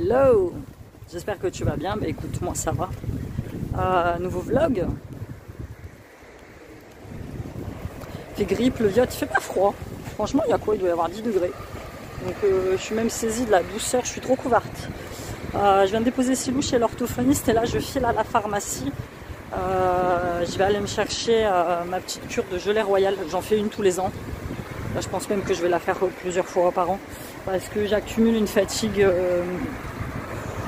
Hello, j'espère que tu vas bien. Bah écoute, moi ça va. Nouveau vlog. Il fait gris, pleuviote, il fait pas froid. Franchement, il y a quoi? Il doit y avoir 10 degrés. Donc je suis même saisie de la douceur, je suis trop couverte. Je viens de déposer Silou chez l'orthophoniste et là je file à la pharmacie. Je vais aller me chercher ma petite cure de gelée royale. J'en fais une tous les ans. Là, je pense même que je vais la faire plusieurs fois par an parce que j'accumule une fatigue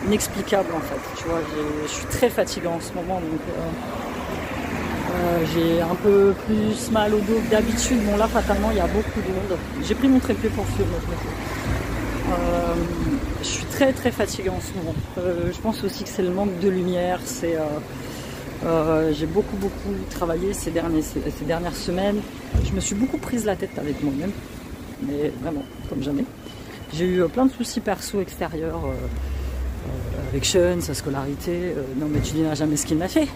inexplicable en fait. Tu vois, je suis très fatiguée en ce moment, donc j'ai un peu plus mal au dos que d'habitude. Bon là, fatalement, il y a beaucoup de monde. J'ai pris mon trépied pour suivre notre métro. Je suis très très fatiguée en ce moment. Je pense aussi que c'est le manque de lumière. J'ai beaucoup travaillé ces dernières semaines. Je me suis beaucoup prise la tête avec moi-même, mais vraiment, comme jamais. J'ai eu plein de soucis perso extérieurs avec Sean, sa scolarité. Non mais tu diras jamais ce qu'il m'a fait.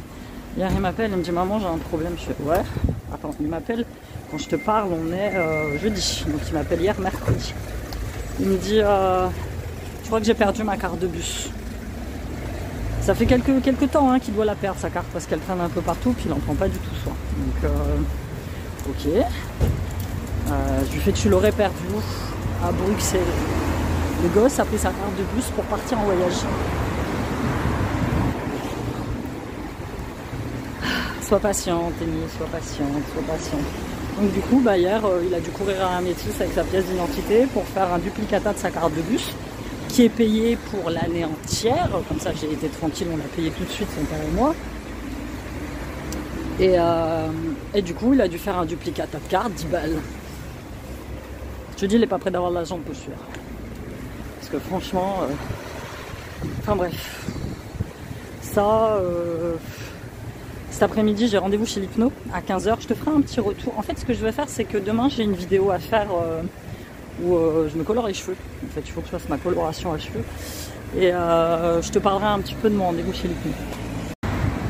Hier il m'appelle, il me dit maman j'ai un problème. Je fais ouais. Attends, il m'appelle, quand je te parle on est jeudi, donc il m'appelle hier mercredi. Il me dit je crois que j'ai perdu ma carte de bus. Ça fait quelques temps qu'il doit la perdre sa carte parce qu'elle traîne un peu partout puis il n'en prend pas du tout soin. Donc ok. Je lui fais tu l'aurais perdu à Bruxelles. Le gosse a pris sa carte de bus pour partir en voyage. Sois patiente, Amy, sois patiente. Donc du coup, hier, il a dû courir à un métis avec sa pièce d'identité pour faire un duplicata de sa carte de bus, qui est payé pour l'année entière. Comme ça, j'ai été tranquille, on l'a payé tout de suite, son père et moi. Et du coup, il a dû faire un duplicata de carte, 10 balles. Je te dis, il n'est pas prêt d'avoir de l'argent pour suivre. Parce que franchement... Enfin bref. Ça... Cet après-midi, j'ai rendez-vous chez l'hypno à 15 h. Je te ferai un petit retour. En fait, ce que je vais faire, c'est que demain, j'ai une vidéo à faire où je me colore les cheveux. En fait, il faut que je fasse ma coloration à cheveux. Et je te parlerai un petit peu de mon rendez-vous chez l'hypno.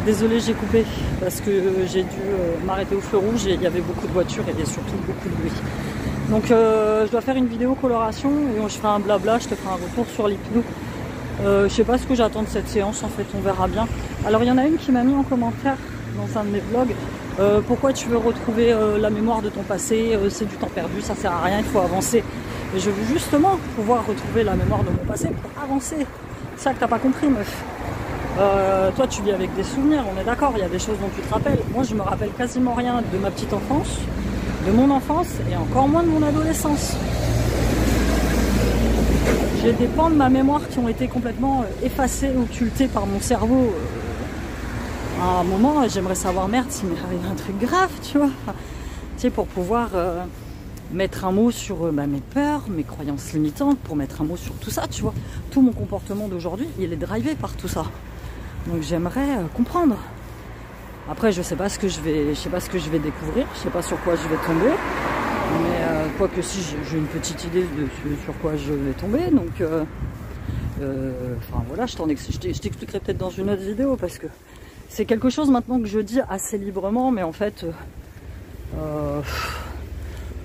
Désolée, j'ai coupé parce que j'ai dû m'arrêter au feu rouge et il y avait beaucoup de voitures et surtout beaucoup de bruit. Donc, je dois faire une vidéo coloration et je ferai un blabla. Je te ferai un retour sur l'hypno. Je sais pas ce que j'attends de cette séance, en fait, on verra bien. Alors, il y en a une qui m'a mis en commentaire dans un de mes vlogs. Pourquoi tu veux retrouver la mémoire de ton passé, c'est du temps perdu, ça sert à rien, il faut avancer. Et je veux justement pouvoir retrouver la mémoire de mon passé pour avancer. C'est ça que t'as pas compris, meuf. Toi tu vis avec des souvenirs, on est d'accord, il y a des choses dont tu te rappelles. Moi je me rappelle quasiment rien de ma petite enfance, de mon enfance et encore moins de mon adolescence. J'ai des pans de ma mémoire qui ont été complètement effacés, occultés par mon cerveau. À un moment, j'aimerais savoir, merde, s'il m'est arrivé un truc grave, tu vois. Tu sais, pour pouvoir mettre un mot sur mes peurs, mes croyances limitantes, pour mettre un mot sur tout ça, tu vois. Tout mon comportement d'aujourd'hui, il est drivé par tout ça. Donc j'aimerais comprendre. Après, je sais pas ce que je vais découvrir, je sais pas sur quoi je vais tomber. Mais quoique si, j'ai une petite idée de sur quoi je vais tomber. Donc, enfin voilà, je t'expliquerai peut-être dans une autre vidéo parce que c'est quelque chose maintenant que je dis assez librement, mais en fait,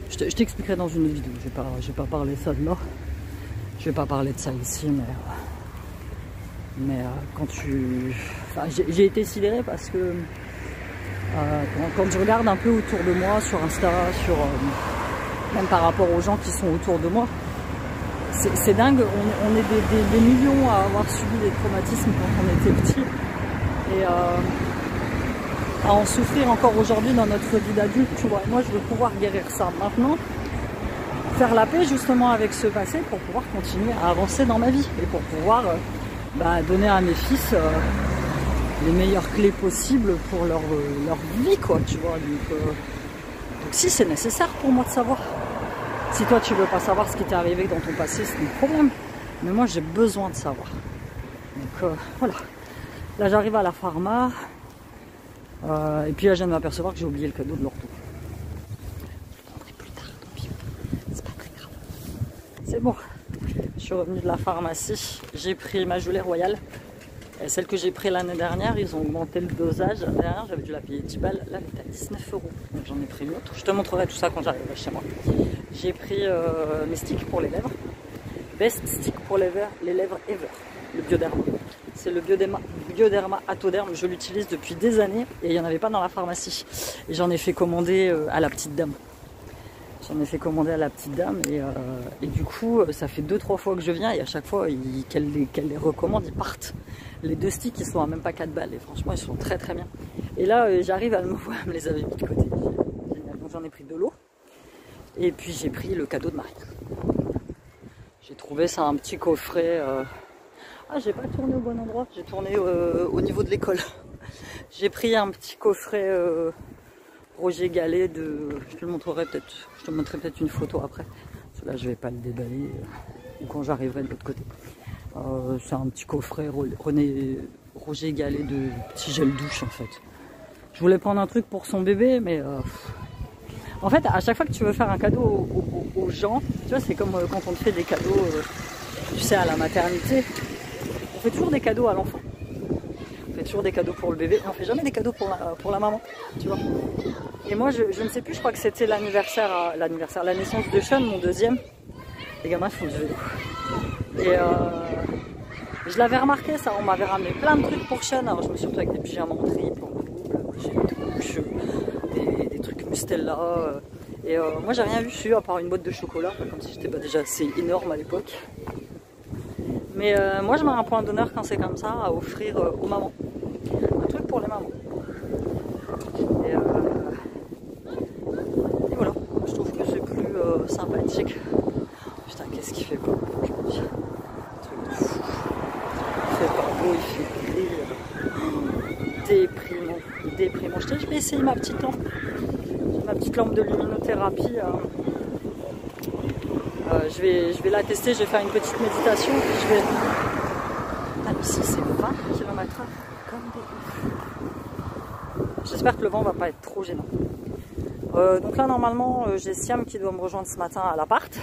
je t'expliquerai dans une autre vidéo. Je vais pas parler ça de là. Je vais pas parler de ça ici, mais quand tu... Enfin, j'ai été sidérée parce que quand je regarde un peu autour de moi, sur Insta, même par rapport aux gens qui sont autour de moi, c'est dingue. On est des millions à avoir subi des traumatismes quand on était petit. Et à en souffrir encore aujourd'hui dans notre vie d'adulte, tu vois. Moi, je veux pouvoir guérir ça maintenant, faire la paix justement avec ce passé pour pouvoir continuer à avancer dans ma vie et pour pouvoir donner à mes fils les meilleures clés possibles pour leur vie, quoi, tu vois. Donc si c'est nécessaire pour moi de savoir. Si toi, tu veux pas savoir ce qui t'est arrivé dans ton passé, c'est un problème. Mais moi, j'ai besoin de savoir. Donc voilà. Là, j'arrive à la pharma. Et puis là, je viens de m'apercevoir que j'ai oublié le cadeau de l'ortho. Je le prendrai plus tard, tant pis. C'est pas très grave. C'est bon. Je suis revenue de la pharmacie. J'ai pris ma gelée royale. Et celle que j'ai pris l'année dernière, ils ont augmenté le dosage. L'année dernière, j'avais dû la payer 10 balles. Là, elle était à 19 €. Donc j'en ai pris une autre. Je te montrerai tout ça quand j'arriverai chez moi. J'ai pris mes sticks pour les lèvres. Best stick pour les lèvres ever. le Bioderma. C'est le Bioderma Atoderm, je l'utilise depuis des années et il n'y en avait pas dans la pharmacie. Et j'en ai fait commander à la petite dame. Et du coup, ça fait 2-3 fois que je viens et à chaque fois qu'elle les recommande, ils partent. Les 2 sticks, ils sont à même pas 4 balles et franchement, ils sont très très bien. Et là, j'arrive à me les avait mis de côté. Donc j'en ai pris de l'eau et puis j'ai pris le cadeau de Marie. J'ai trouvé ça un petit coffret. Ah, j'ai pas tourné au bon endroit, j'ai tourné au niveau de l'école. J'ai pris un petit coffret Roger Gallet de... Je te le montrerai peut-être, je te montrerai peut-être une photo après. Là, je vais pas le déballer quand j'arriverai de l'autre côté. C'est un petit coffret Roger Gallet de petit gel douche en fait. Je voulais prendre un truc pour son bébé, mais en fait, à chaque fois que tu veux faire un cadeau aux gens, tu vois, c'est comme quand on te fait des cadeaux, tu sais, à la maternité. On fait toujours des cadeaux à l'enfant. On fait toujours des cadeaux pour le bébé. Et on fait jamais des cadeaux pour la maman, tu vois. Et moi, je ne sais plus, je crois que c'était la naissance de Sean, mon deuxième. Les gamins font du vélo. Et je l'avais remarqué, ça, on m'avait ramené plein de trucs pour Sean. Alors je me suis retrouvée avec des pyjamas en triple, en double, des douches, des trucs Mustela. Et moi, j'ai rien vu dessus à part une boîte de chocolat, comme si j'étais pas déjà assez énorme à l'époque. Mais moi, je mets un point d'honneur quand c'est comme ça, à offrir aux mamans. Un truc pour les mamans. Et voilà, je trouve que c'est plus sympathique. Putain, qu'est-ce qu'il fait beau aujourd'hui. Un truc de fou. Il fait pas beau, il fait gris. Déprimant. Je vais essayer ma petite lampe. Ma petite lampe de luminothérapie. Je vais la tester, je vais faire une petite méditation. Puis je vais... Ah, ici, c'est 20 km/h. Comme des ouf. J'espère que le vent va pas être trop gênant. Donc là, normalement, j'ai Siam qui doit me rejoindre ce matin à l'appart,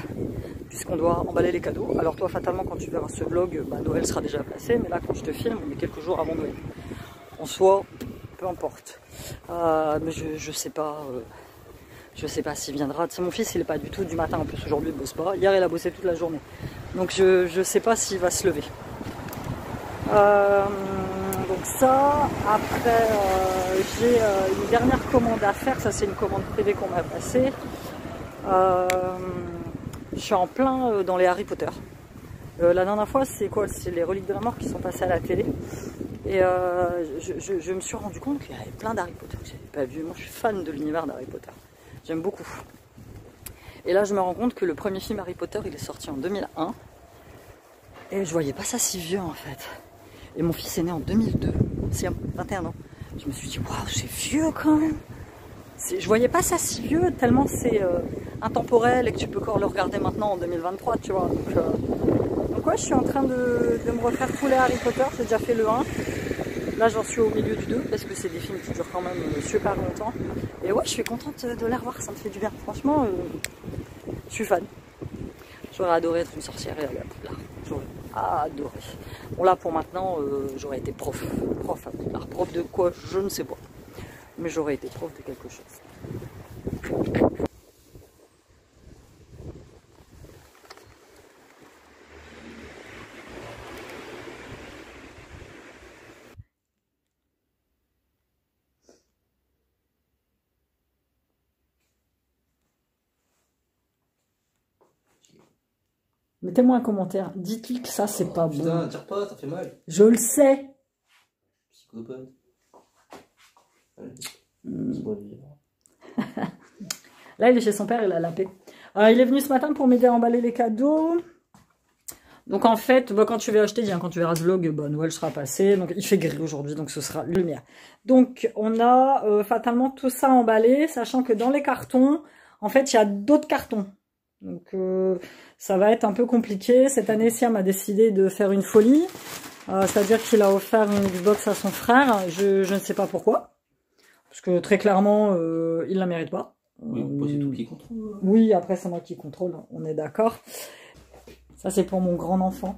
puisqu'on doit emballer les cadeaux. Alors toi, fatalement, quand tu verras ce vlog, Noël sera déjà passé, mais là, quand je te filme, on est quelques jours avant Noël. En soi, peu importe. Mais je sais pas... Je sais pas s'il viendra. Tu sais, mon fils, il est pas du tout du matin. En plus, aujourd'hui, il bosse pas. Hier, il a bossé toute la journée. Donc, je sais pas s'il va se lever. Donc ça, après, j'ai une dernière commande à faire. Ça, c'est une commande privée qu'on m'a passée. Je suis en plein dans les Harry Potter. La dernière fois, c'est quoi? C'est les Reliques de la Mort qui sont passées à la télé. Et je me suis rendu compte qu'il y avait plein d'Harry Potter que j'avais pas vu. Moi, je suis fan de l'univers d'Harry Potter. J'aime beaucoup. Et là, je me rends compte que le premier film Harry Potter, il est sorti en 2001. Et je voyais pas ça si vieux, en fait. Et mon fils est né en 2002. C'est 21 ans. Je me suis dit, waouh, c'est vieux quand même. Je voyais pas ça si vieux, tellement c'est intemporel et que tu peux encore le regarder maintenant en 2023, tu vois. Donc ouais, je suis en train de me refaire tous les Harry Potter. J'ai déjà fait le 1. Là, j'en suis au milieu du 2 parce que c'est des films qui durent quand même super longtemps. Et ouais, je suis contente de les revoir, ça me fait du bien. Franchement, je suis fan. J'aurais adoré être une sorcière et aller à Poudlard. J'aurais adoré. Bon, là, pour maintenant, j'aurais été prof. Prof à Poudlard. Prof de quoi? Je ne sais pas. Mais j'aurais été prof de quelque chose. Mettez-moi un commentaire. Dites-lui que ça, c'est pas bon. Putain, tire pas, ça fait mal. Je le sais. Psychopathe. Là, il est chez son père, il a la paix. Il est venu ce matin pour m'aider à emballer les cadeaux. Donc en fait, quand tu vas acheter, quand tu verras ce vlog, Noël sera passé. Donc il fait gris aujourd'hui, donc ce sera lumière. Donc on a fatalement tout ça emballé, sachant que dans les cartons, en fait, il y a d'autres cartons. Donc ça va être un peu compliqué. Cette année, Siam a décidé de faire une folie. C'est-à-dire qu'il a offert une Xbox à son frère. Je ne sais pas pourquoi. Parce que très clairement, il ne la mérite pas. Oui, c'est tout qui contrôle. Oui, après c'est moi qui contrôle, on est d'accord. Ça c'est pour mon grand enfant.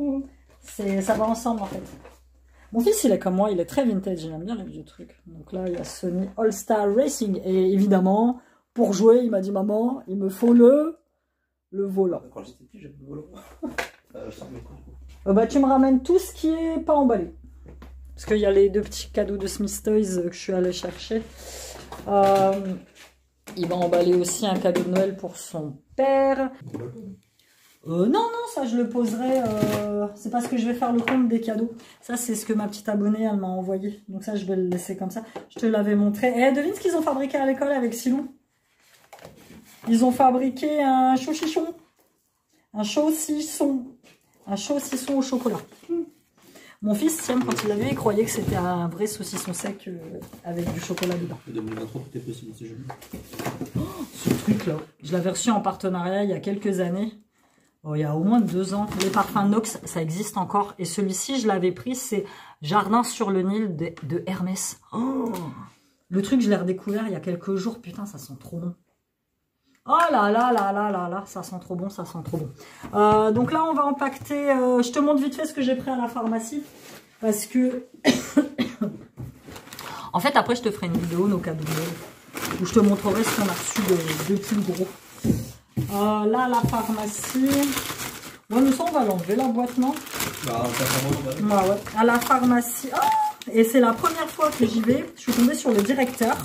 Ça va ensemble en fait. Mon fils il est comme moi, il est très vintage, il aime bien les vieux trucs. Donc là il y a Sony All-Star Racing. Et évidemment, pour jouer, il m'a dit maman, il me faut le volant. Quand j'étais petit, j'avais le volant. Je sors mes coups. Bah, tu me ramènes tout ce qui est pas emballé. Parce qu'il y a les 2 petits cadeaux de Smith Toys que je suis allée chercher. Il va emballer aussi un cadeau de Noël pour son père. Non, ça je le poserai. C'est parce que je vais faire le compte des cadeaux. Ça, c'est ce que ma petite abonnée, elle m'a envoyé. Donc ça, je vais le laisser comme ça. Je te l'avais montré. Eh, devine ce qu'ils ont fabriqué à l'école avec Silou. Ils ont fabriqué un saucisson. Un saucisson. Un saucisson au chocolat. Mon fils, tiens, quand il l'a vu, il croyait que c'était un vrai saucisson sec avec du chocolat dedans. 2023, tout est possible, c'est joli. Oh, ce truc-là, je l'avais reçu en partenariat il y a quelques années. Oh, il y a au moins 2 ans. Les parfums Nox, ça existe encore. Et celui-ci, je l'avais pris, c'est Jardin sur le Nil de Hermès. Oh, le truc, je l'ai redécouvert il y a quelques jours. Putain, ça sent trop bon. Oh là là là là là là, ça sent trop bon, ça sent trop bon. Donc là, on va empaqueter. Je te montre vite fait ce que j'ai pris à la pharmacie. Parce que... en fait, après, je te ferai une vidéo, nos cadeaux, où je te montrerai ce qu'on a reçu de plus gros. Là, la pharmacie... Ouais, nous ça, on va l'enlever, la boîte, non? Bah, ouais. À la pharmacie... Oh, et c'est la première fois que j'y vais. Je suis tombée sur le directeur.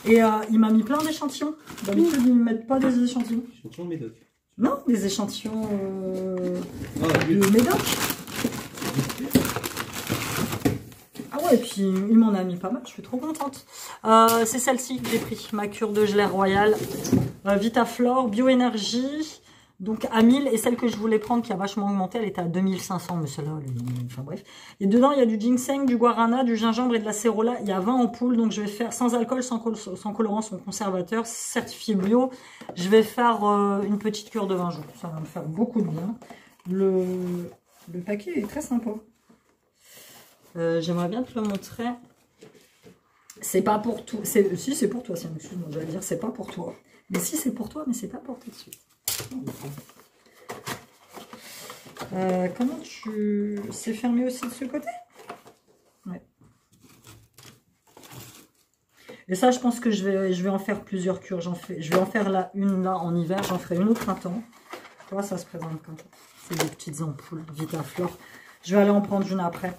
Et il m'a mis plein d'échantillons. D'habitude, ils ne mettent pas des échantillons. Échantillons de médoc. Non, des échantillons de médoc. Ah ouais, et puis il m'en a mis pas mal, je suis trop contente. C'est celle-ci que j'ai pris, ma cure de gelée royale. Vitaflore, bioénergie. Donc à 1000, et celle que je voulais prendre qui a vachement augmenté, elle était à 2500, mais celle-là, enfin bref. Et dedans, il y a du ginseng, du guarana, du gingembre et de la cérola. Il y a 20 ampoules, donc je vais faire sans alcool, sans colorant, sans conservateur, certifié bio. Je vais faire une petite cure de 20 jours. Ça va me faire beaucoup de bien. Le paquet est très sympa. J'aimerais bien te le montrer. C'est pas pour tout. Si, c'est pour toi, excuse-moi, j'allais dire c'est pas pour toi. Mais si, c'est pour toi, mais c'est pas pour tout de suite. Comment tu... C'est fermé aussi de ce côté? Ouais. Et ça, je pense que je vais en faire plusieurs cures. Je vais en faire là, une là en hiver, j'en ferai une au printemps. Tu vois, ça se présente comme ça. C'est des petites ampoules Vitaflore. Je vais aller en prendre une après.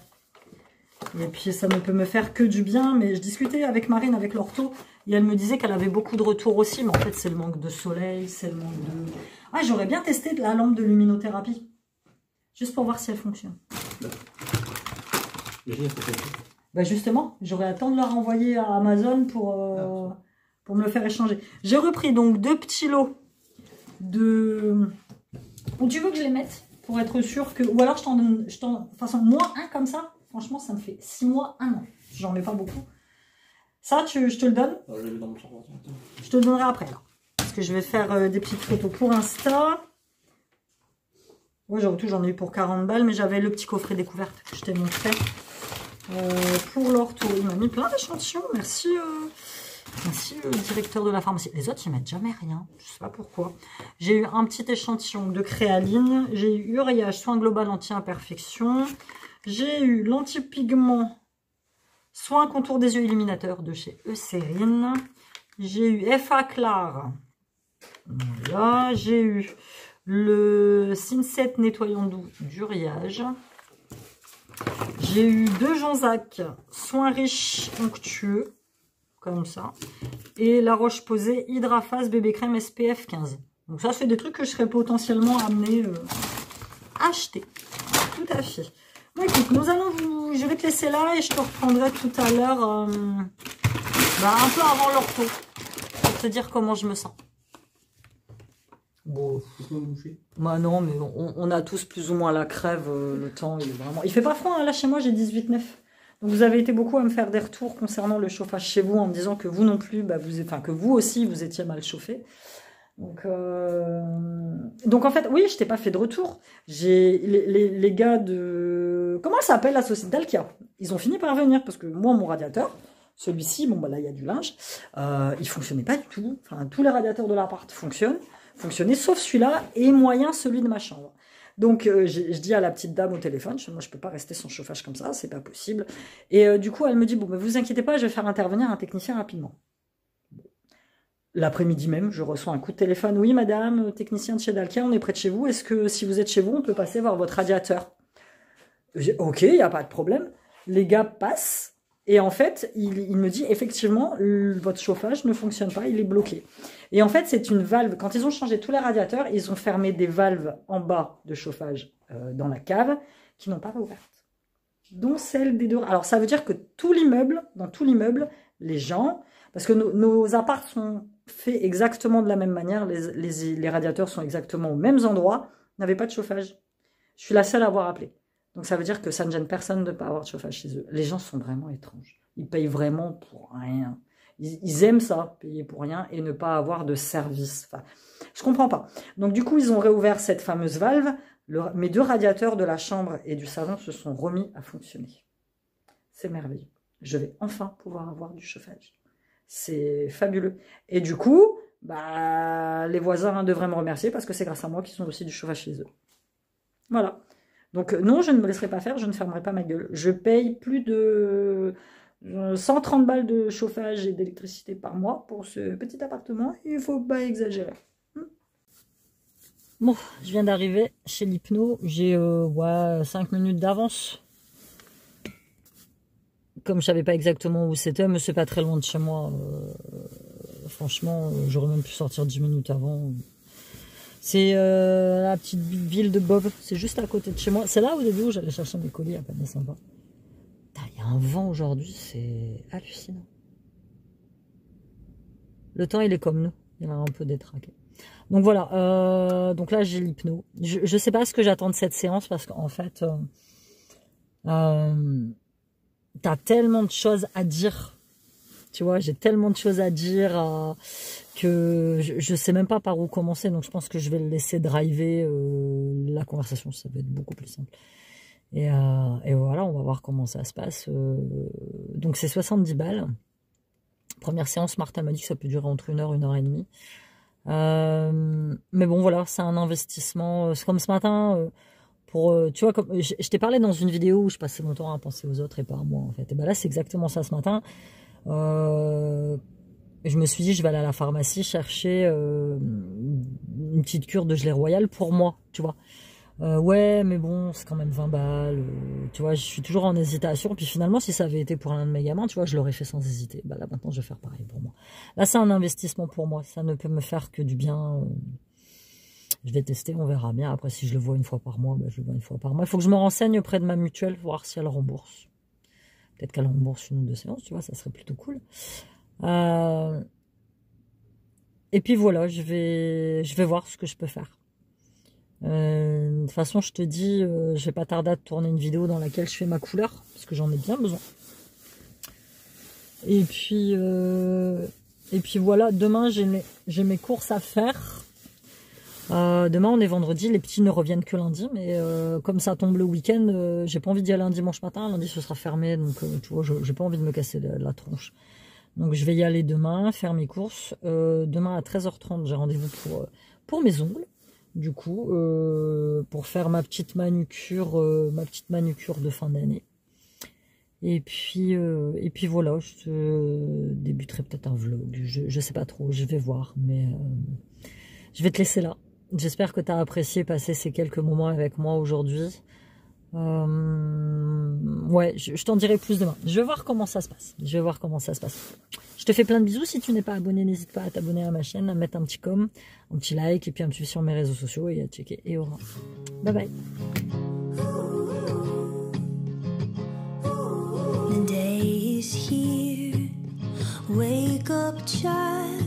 Et puis ça ne peut me faire que du bien. Mais je discutais avec Marine, avec l'ortho, et elle me disait qu'elle avait beaucoup de retours aussi. Mais en fait, c'est le manque de soleil, c'est le manque de... Ah, j'aurais bien testé de la lampe de luminothérapie. Juste pour voir si elle fonctionne. Bah justement, j'aurais à temps de la renvoyer à Amazon pour me le faire échanger. J'ai repris donc 2 petits lots de... Où tu veux que je les mette pour être sûr que... Ou alors je t'en donne... Enfin, moi, un comme ça, franchement, ça me fait 6 mois, 1 an. J'en mets pas beaucoup. Ça, je te le donne? Je te le donnerai après, là. Parce que je vais faire des petites photos pour Insta. Ouais, j'en ai eu pour 40 balles, mais j'avais le petit coffret découverte que je t'ai montré. Pour l'ortho, il m'a mis plein d'échantillons. Merci, merci le directeur de la pharmacie. Les autres, ils mettent jamais rien. Je sais pas pourquoi. J'ai eu un petit échantillon de créaline. J'ai eu uriage, soin global anti-imperfection. J'ai eu l'antipigment, soin contour des yeux illuminateur de chez Eucérine. J'ai eu FA Clar. Voilà, j'ai eu le Synset nettoyant doux d'Uriage. J'ai eu 2 Jonzac, soins riches onctueux, comme ça. Et la Roche-Posay Hydraphase bébé crème SPF 15. Donc ça, c'est des trucs que je serais potentiellement amenée à acheter. Tout à fait. Bon, écoute, je vais te laisser là et je te reprendrai tout à l'heure, un peu avant l'ortho, pour te dire comment je me sens. Bon, bah non, mais on a tous plus ou moins la crève, le temps, il est vraiment... Il fait pas froid, hein, là chez moi j'ai 18,9. Donc vous avez été beaucoup à me faire des retours concernant le chauffage chez vous, en me disant que vous non plus, que vous aussi vous étiez mal chauffé. Donc en fait, oui, je t'ai pas fait de retour. J'ai les gars de... Comment elle s'appelle la société d'Alkia? Ils ont fini par venir, parce que moi, mon radiateur, celui-ci, bon bah là il y a du linge, il fonctionnait pas du tout. Enfin, tous les radiateurs de l'appart fonctionnaient, sauf celui-là et moyen celui de ma chambre. Donc je dis à la petite dame au téléphone, moi je peux pas rester sans chauffage comme ça, c'est pas possible. Et du coup elle me dit, bon bah vous inquiétez pas, je vais faire intervenir un technicien rapidement. l'après-midi même, je reçois un coup de téléphone. Oui, madame, technicien de chez Dalkia, on est près de chez vous. Est-ce que si vous êtes chez vous, on peut passer voir votre radiateur? Ok, il n'y a pas de problème. Les gars passent. Et en fait, il me dit, effectivement, votre chauffage ne fonctionne pas, il est bloqué. Et en fait, c'est une valve. Quand ils ont changé tous les radiateurs, ils ont fermé des valves en bas de chauffage dans la cave qui n'ont pas réouvertes. Dont celle des deux. Alors, ça veut dire que tout l'immeuble, dans tout l'immeuble, les gens... Parce que nos apparts sont faits exactement de la même manière, les radiateurs sont exactement aux mêmes endroits, n'avaient pas de chauffage. Je suis la seule à avoir appelé. Donc ça veut dire que ça ne gêne personne de ne pas avoir de chauffage chez eux. Les gens sont vraiment étranges. Ils payent vraiment pour rien. Ils aiment ça, payer pour rien et ne pas avoir de service. Enfin, je comprends pas. Donc du coup, ils ont réouvert cette fameuse valve. Mes 2 radiateurs de la chambre et du salon se sont remis à fonctionner. C'est merveilleux. Je vais enfin pouvoir avoir du chauffage. C'est fabuleux. Et du coup, bah, les voisins devraient me remercier parce que c'est grâce à moi qu'ils ont aussi du chauffage chez eux. Voilà. Donc non, je ne me laisserai pas faire, je ne fermerai pas ma gueule. Je paye plus de 130 balles de chauffage et d'électricité par mois pour ce petit appartement. Il ne faut pas exagérer. Bon, je viens d'arriver chez l'hypno. J'ai 5 minutes d'avance. Comme je savais pas exactement où c'était, mais c'est pas très loin de chez moi. Franchement, j'aurais même pu sortir 10 minutes avant. C'est la petite ville de Bob. C'est juste à côté de chez moi. C'est là au début où j'allais chercher mes colis à peine sympa. Il y a un vent aujourd'hui, c'est hallucinant. Le temps, il est comme nous. Il a un peu détraqué. Donc voilà. Donc là, j'ai l'hypno. Je sais pas ce que j'attends de cette séance parce qu'en fait... t'as tellement de choses à dire, tu vois, j'ai tellement de choses à dire que je sais même pas par où commencer, donc je pense que je vais le laisser driver la conversation, ça va être beaucoup plus simple. Et voilà, on va voir comment ça se passe. Donc c'est 70 balles. Première séance, Martha m'a dit que ça peut durer entre 1 heure, 1 heure et demie. Mais bon, voilà, c'est un investissement. C'est comme ce matin... tu vois, comme je t'ai parlé dans une vidéo où je passais mon temps à penser aux autres et pas à moi, en fait. Et ben là, c'est exactement ça ce matin. Je me suis dit, je vais aller à la pharmacie chercher une petite cure de gelée royale pour moi, tu vois. Ouais, mais bon, c'est quand même 20 balles. Tu vois, je suis toujours en hésitation. Puis finalement, si ça avait été pour l'un de mes gamins, tu vois, je l'aurais fait sans hésiter. Bah là, maintenant, je vais faire pareil pour moi. Là, c'est un investissement pour moi. Ça ne peut me faire que du bien. Je vais tester, on verra bien. Après, si je le vois 1 fois par mois, ben, je le vois 1 fois par mois. Il faut que je me renseigne auprès de ma mutuelle, voir si elle rembourse. Peut-être qu'elle rembourse 1 ou 2 séances, tu vois, ça serait plutôt cool. Et puis voilà, je vais voir ce que je peux faire. De toute façon, je te dis, je vais pas tarder à te tourner une vidéo dans laquelle je fais ma couleur, parce que j'en ai bien besoin. Et puis voilà, demain, j'ai mes courses à faire. Demain on est vendredi, les petits ne reviennent que lundi, mais comme ça tombe le week-end, j'ai pas envie d'y aller un dimanche matin, lundi ce sera fermé, donc tu vois, j'ai pas envie de me casser la tronche. Donc je vais y aller demain, faire mes courses. Demain à 13h30 j'ai rendez-vous pour mes ongles, du coup, pour faire ma petite manucure de fin d'année. Et puis voilà, je débuterai peut-être un vlog, je sais pas trop, je vais voir, mais je vais te laisser là. J'espère que tu as apprécié passer ces quelques moments avec moi aujourd'hui. Ouais, je t'en dirai plus demain. Je vais voir comment ça se passe. Je te fais plein de bisous. Si tu n'es pas abonné, n'hésite pas à t'abonner à ma chaîne, à mettre un petit com, un petit like, et puis à me suivre sur mes réseaux sociaux et à checker et au revoir. Bye bye. The day is here. Wake up, child.